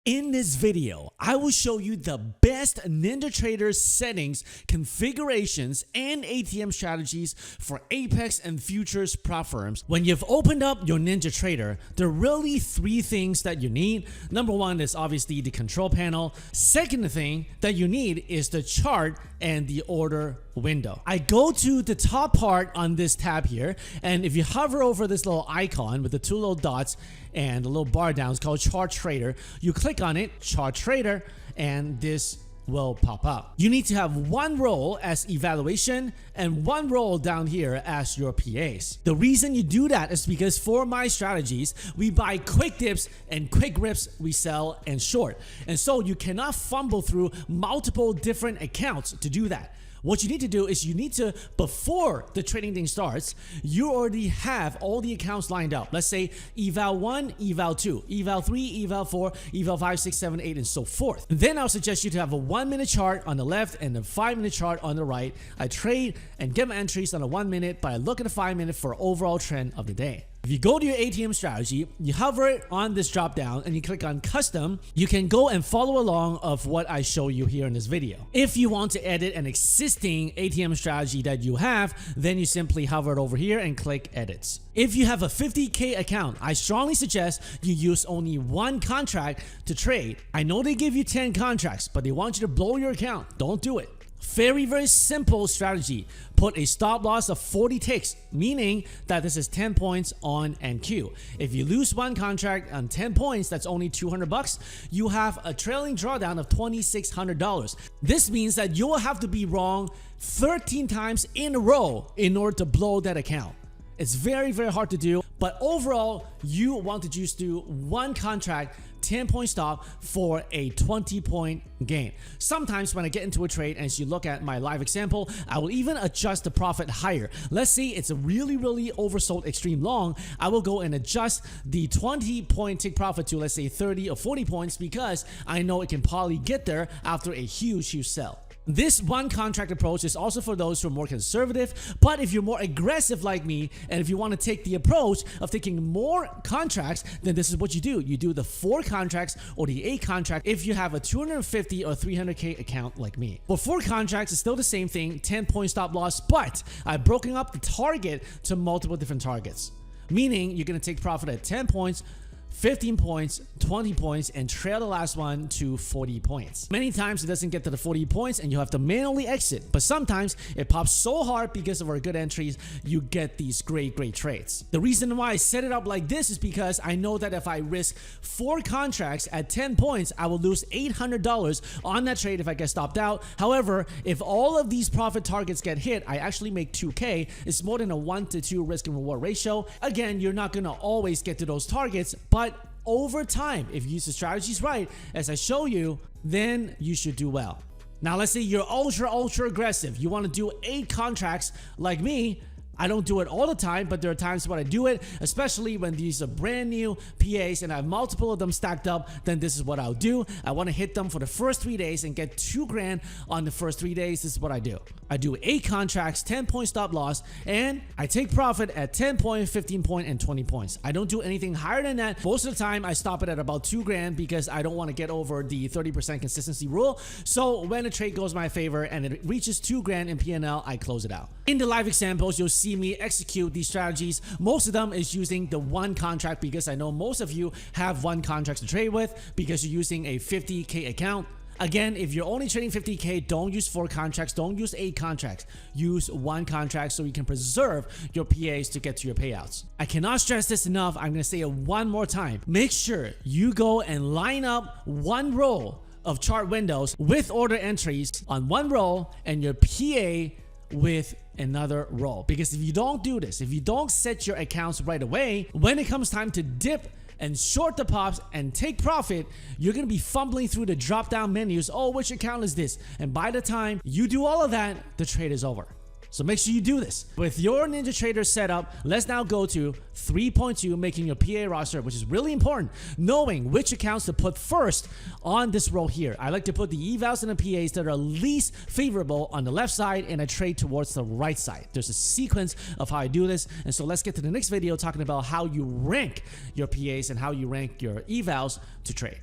In this video, I will show you the best NinjaTrader settings, configurations, and ATM strategies for Apex and futures prop firms. When you've opened up your NinjaTrader, there are really three things that you need. Number one is obviously the control panel. Second thing that you need is the chart and the order window. I go to the top part on this tab here, and if you hover over this little icon with the two little dots and the little bar down, it's called Chart Trader. You click on it, Chart Trader, and this will pop up. You need to have one role as evaluation and one role down here as your PAs. The reason you do that is because for my strategies, we buy quick dips and quick rips we sell and short. And so you cannot fumble through multiple different accounts to do that. What you need to do is you need to, before the trading thing starts, you already have all the accounts lined up. Let's say eval 1, eval 2, eval 3, eval 4, eval 5, 6, 7, 8, and so forth. Then I'll suggest you to have a 1-minute chart on the left and a 5-minute chart on the right. I trade and get my entries on a 1 minute, but I look at a 5-minute for overall trend of the day. If you go to your ATM strategy, you hover it on this drop down and you click on custom, you can go and follow along of what I show you here in this video. If you want to edit an existing ATM strategy that you have, then you simply hover it over here and click edits. If you have a 50K account, I strongly suggest you use only one contract to trade. I know they give you 10 contracts, but they want you to blow your account. Don't do it. Very simple strategy. Put a stop loss of 40 ticks, meaning that this is 10 points on NQ. If you lose one contract on 10 points, that's only 200 bucks. You have a trailing drawdown of $2,600. This means that you will have to be wrong 13 times in a row in order to blow that account. It's very hard to do, but overall, you want to just do one contract, 10-point stop for a 20-point gain. Sometimes when I get into a trade, and as you look at my live example, I will even adjust the profit higher. Let's say it's a really oversold extreme long. I will go and adjust the 20-point take profit to, let's say, 30 or 40 points because I know it can probably get there after a huge sell. This one contract approach is also for those who are more conservative, but if you're more aggressive like me, and if you want to take the approach of taking more contracts, then this is what you do. You do the 4 contracts or the 8 contract if you have a 250 or 300K account like me. For 4 contracts, it's still the same thing, 10-point stop loss, but I've broken up the target to multiple different targets. Meaning you're going to take profit at 10 points, 15 points, 20 points, and trail the last one to 40 points. Many times it doesn't get to the 40 points and you have to manually exit, but sometimes it pops so hard because of our good entries, you get these great trades. The reason why I set it up like this is because I know that if I risk 4 contracts at 10 points, I will lose $800 on that trade if I get stopped out. However, if all of these profit targets get hit, I actually make 2K. It's more than a 1-to-2 risk and reward ratio. Again, you're not going to always get to those targets, but over time, if you use the strategies right, as I show you, then you should do well. Now, let's say you're ultra aggressive. You want to do 8 contracts like me. I don't do it all the time, but there are times when I do it, especially when these are brand new PAs and I have multiple of them stacked up. Then this is what I'll do. I want to hit them for the first 3 days and get $2 grand on the first 3 days. This is what I do. I do 8 contracts, 10-point stop loss, and I take profit at 10 point, 15 point, and 20 points. I don't do anything higher than that. Most of the time, I stop it at about $2 grand because I don't want to get over the 30% consistency rule. So when a trade goes my favor and it reaches $2 grand in P&L, I close it out. In the live examples, you'll see me execute these strategies. Most of them is using the one contract because I know most of you have one contract to trade with because you're using a 50K account. Again, if you're only trading 50K, don't use 4 contracts, don't use 8 contracts. Use one contract so you can preserve your PAs to get to your payouts. I cannot stress this enough. I'm going to say it one more time. Make sure you go and line up one row of chart windows with order entries on one row and your PA with another row. Because if you don't do this, if you don't set your accounts right away, when it comes time to dip and short the pops and take profit, you're going to be fumbling through the drop down menus. Oh, which account is this? And by the time you do all of that, the trade is over. So make sure you do this. With your NinjaTrader setup, let's now go to 3.2, making your PA roster, which is really important, knowing which accounts to put first on this row here. I like to put the evals and the PAs that are least favorable on the left side and I trade towards the right side. There's a sequence of how I do this. And so let's get to the next video talking about how you rank your PAs and how you rank your evals to trade.